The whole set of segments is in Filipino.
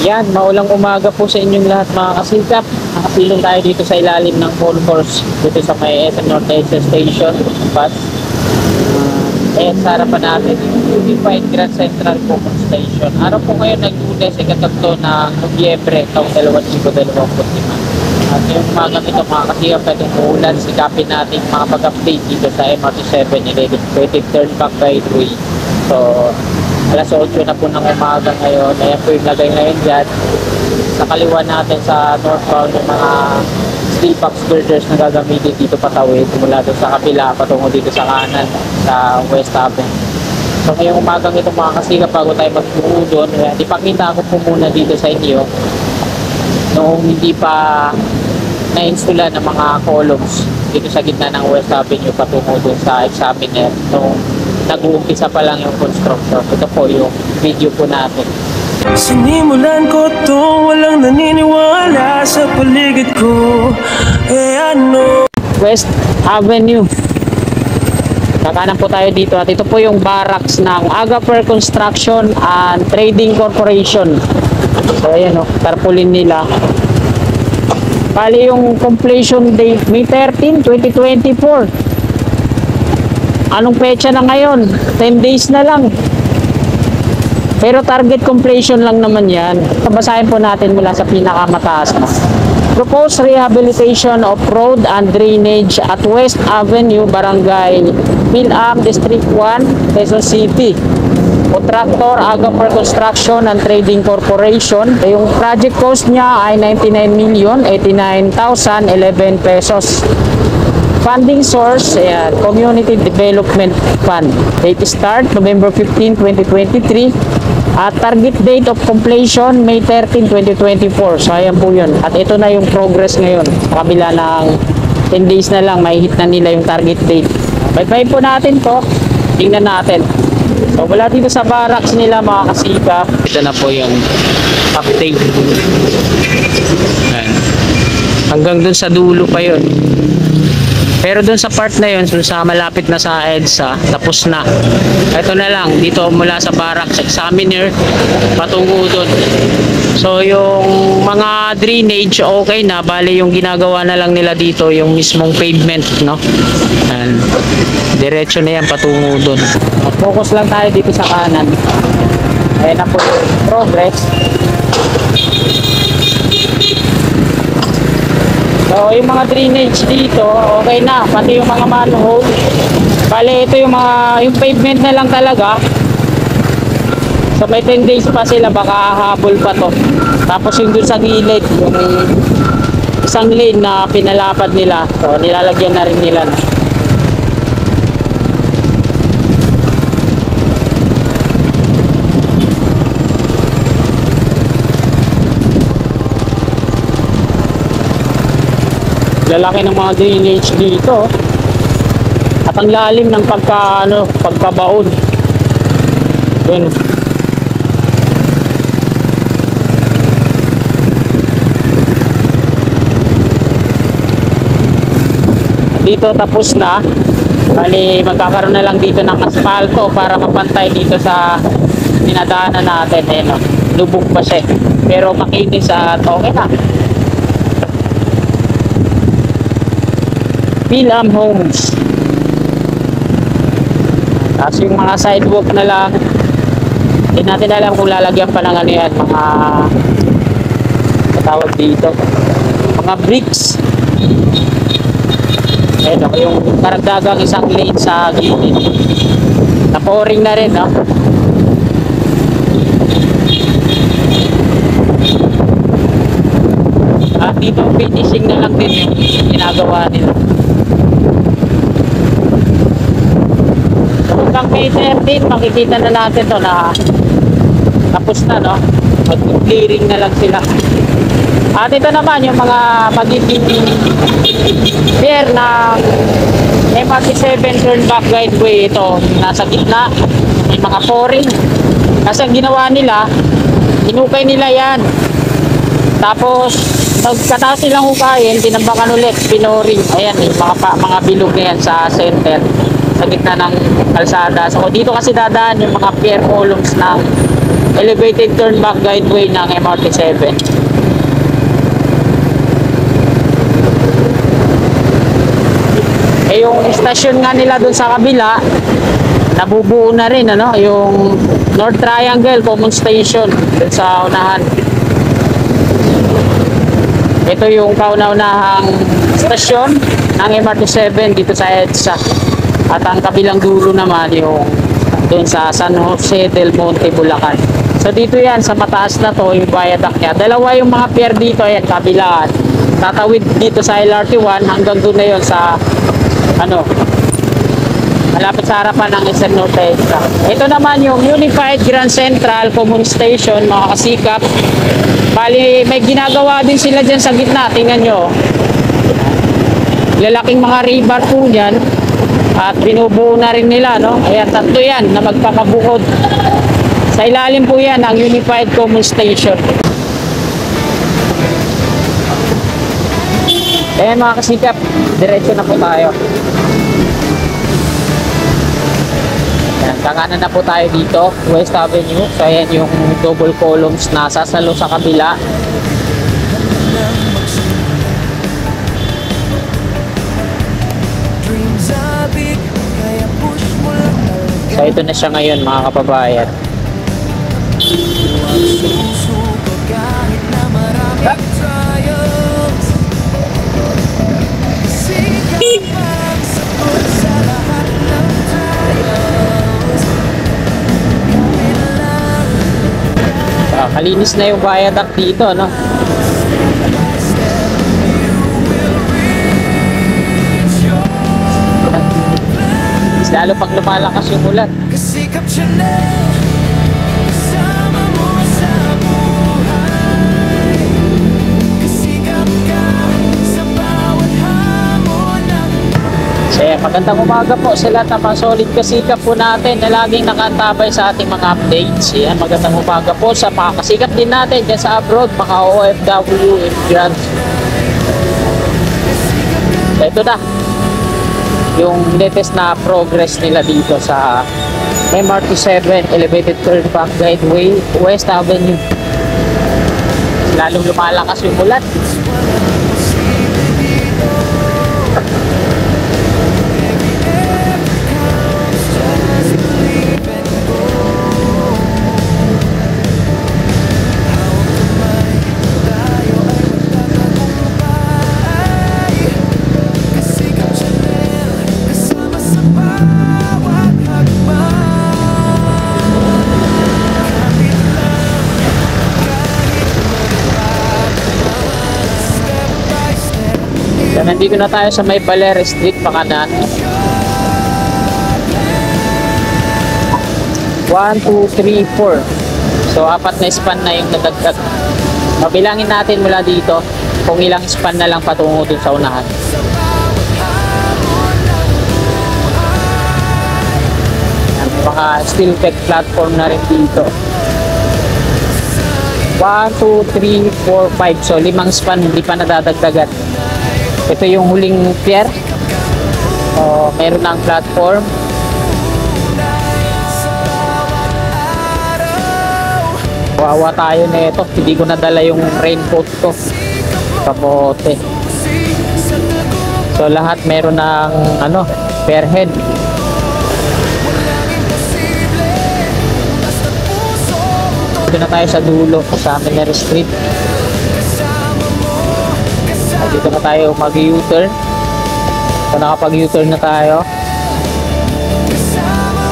Yan, maulang umaga po sa inyong lahat mga kasikap. Nakasilong tayo dito sa ilalim ng concourse dito sa may SM Norte Station bus. Sa harapan natin yung Unified Grand Central Focus Station. Araw po ngayon ng Lunes, ikatatlo ng Nobyembre, taong 2025. At yung umaga nito mga kasikap, itong uulan, sikapin natin mga pag-update dito sa MRT 7 Elevated Turnback Guideway. So, alas 8 na po ng umaga ngayon. Ayan po yung lagay ngayon dyan. Sa kaliwa natin sa northbound yung mga steel box girders na gagamitin dito patawid mula doon sa kapila patungo dito sa kanan sa West Avenue. So ngayong umagang ito mga kasikap, bago tayo magpungo doon, ipakita ko po muna dito sa inyo noong hindi pa na-installa ng mga columns dito sa gitna ng West Avenue patungo doon sa examiner noong nag-uumpisa pa lang yung construction. Ito po yung video po natin. Sinimulan ko to, walang naniniwala sa paligid ko. Ano? West Avenue. Kakanan po tayo dito at ito po yung barracks ng Agaper Construction and Trading Corporation. So ayan o, tarpaulin nila. Bali yung completion date May 13, 2024. Anong petsa na ngayon? 10 days na lang. Pero target completion lang naman yan. Babasahin po natin mula sa pinakamataas na. Proposed rehabilitation of road and drainage at West Avenue, Barangay Pilam, District 1, Quezon City. Contractor, Agaper Construction and Trading Corporation. Yung project cost niya ay 99,089,011 pesos. Funding source, Community Development Fund. Date start, November 15, 2023. At target date of completion, May 13, 2024. So, ayan po yun. At ito na yung progress ngayon. Sa kabila ng 10 days na lang, may hit na nila yung target date. Bye-bye po natin to. Tingnan natin. So, wala dito sa barracks nila mga kasikap. Ito na po yung update. Ayan. Hanggang dun sa dulo pa yun. Pero dun sa part na yun, dun sa malapit na sa EDSA, tapos na. Ito na lang, dito mula sa barracks examiner, patungo dun. So yung mga drainage, okay na. Bali yung ginagawa na lang nila dito, yung mismong pavement, no? Ayan. Diretso na yan, patungo dun. Focus lang tayo dito sa kanan. Ayan na po yung progress. So, yung mga drainage dito, okay na. Pati yung mga manhole. Bale, ito yung yung pavement na lang talaga. So, may 10 days pa sila. Baka habol pa to. Tapos yung dun sa gilid, yung isang lane na pinalapad nila. So, nilalagyan na rin nila. Lalaki ng mga drainage dito at ang lalim ng pagkabaon. Yun. Dito tapos na. Bali magkakaroon na lang dito ng asfalto para mapantay dito sa dinadaanan natin. Ayan, lubog pa siya pero makinis at okay na. Pilam Homes. Tapos yung mga sidewalk na lang, hindi natin alam kung lalagyan pa ng ano yan, mga katawag dito, mga bricks. Ayun, yung karagdagang isang lane sa gilid. Naporing na rin, no? At dito finishing na lang din yung ginagawa nila. Hanggang May 13, makikita na natin to na tapos na, no? Mag-clearing na lang sila. At ito naman yung mga magiging pier ng MRT 7 Turnback Guideway. Ito, nasa gitna. May mga pouring. Kasi ang ginawa nila, hinukay nila yan. Tapos, nagkataas nilang hukayin, tinambakan ulit, pinoring. Ayan, mga bilog na yan sa center. Sa gitna ng kalsada. So dito kasi dadaan yung mga pier columns ng elevated turn back guideway ng MRT-7. Eh yung stasyon nga nila dun sa kabila, nabubuo na rin, ano, yung North Triangle Common Station dun sa unahan. Ito yung kauna-unahang stasyon ng MRT-7 dito sa EDSA. At ang kabilang dulo naman yung dun sa San Jose del Monte, Bulacan. So dito yan, sa mataas na to, yung viaduct niya. Dalawa yung mga pier dito, ayan, kabilaan. Tatawid dito sa LRT1 hanggang dun na yun sa ano, malapit sa harapan ng SM Norte EDSA. Ito naman yung Unified Grand Central Common Station, mga kasikap. Bali, may ginagawa din sila dyan sa gitna. Tingnan nyo. Lalaking mga rebar po dyan. At binubuo na rin nila, no? Ayan, tatlo yan na magpapabukod. Sa ilalim po yan ang Unified Common Station. Ayan mga kasikap, diretso na po tayo. Ayan, kakanan na po tayo dito, West Avenue. So ayan yung double columns na sasalo sa kabila. So ito na siya ngayon mga kababayan. Kalinis na yung viaduct dito, no? Lalo pag lumalakas yung ulan. So, magandang umaga po sa lahat ng mga solid kasikap po natin na laging nakantabay sa ating mga updates. Yan, magandang umaga po sa mga kasikap din natin dyan sa abroad, mga OFW, immigrants. So, ito na yung latest na progress nila dito sa MRT-7 Elevated Turn Back Guideway, West Avenue. Lalong lumalakas yung ulan. So, nandito na tayo sa may Valera Street, pakanan. 1, 2, 3, 4. So, 4 na span na yung nadagdag. Mabilangin natin mula dito kung ilang span na lang patungo dun sa unahan. May mga steel deck platform na rin dito. 1, 2, 3, 4, 5. So, 5 span hindi pa nadadagdagan. Ito yung huling pier. Meron ng platform. Wawa tayo na ito. Hindi ko nadala yung raincoat ko. Kamote. So lahat meron ng ano, pier head. Dito na tayo sa dulo sa Miner Street. Dito na tayo mag-U-turn. So nakapag-U-turn na tayo.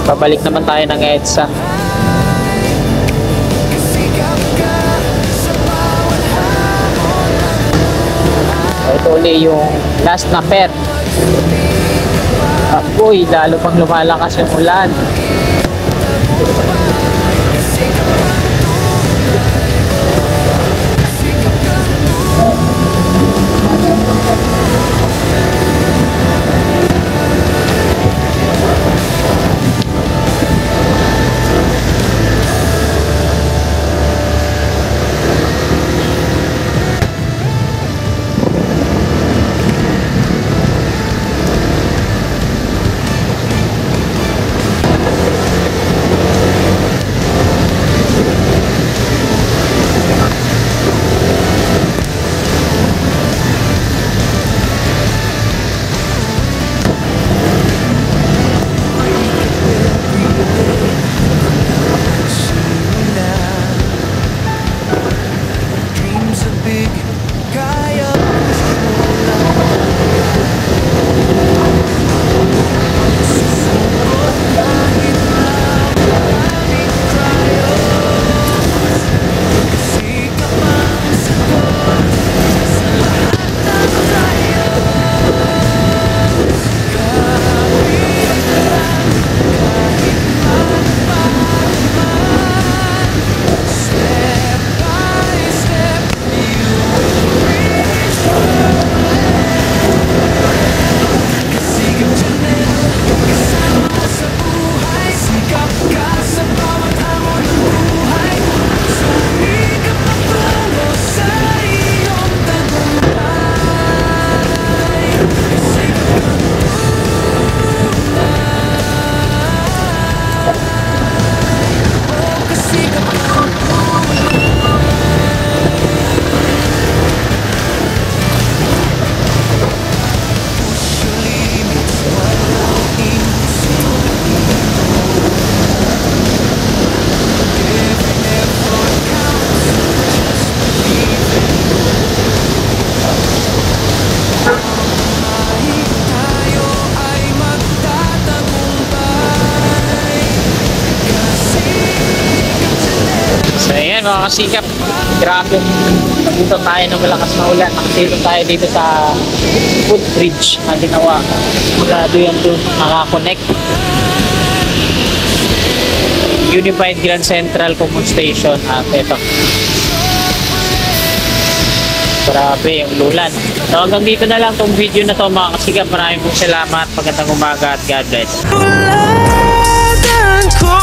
Pabalik naman tayo ng EDSA. So ito ulit yung last na pet. Uy, lalo pang lumalakas yung ulan. mga kasikap. Grabe. Dito tayo ng malakas na ulan. Nakasilong tayo dito sa footbridge na ginawa. Mula doon doon nakakonect. Unified Grand Central Common Station. At ito. Grabe yung lulan. So hanggang dito na lang tong video na to mga kasigap. Maraming pong salamat. Magandang umaga at God bless. Ulatan ko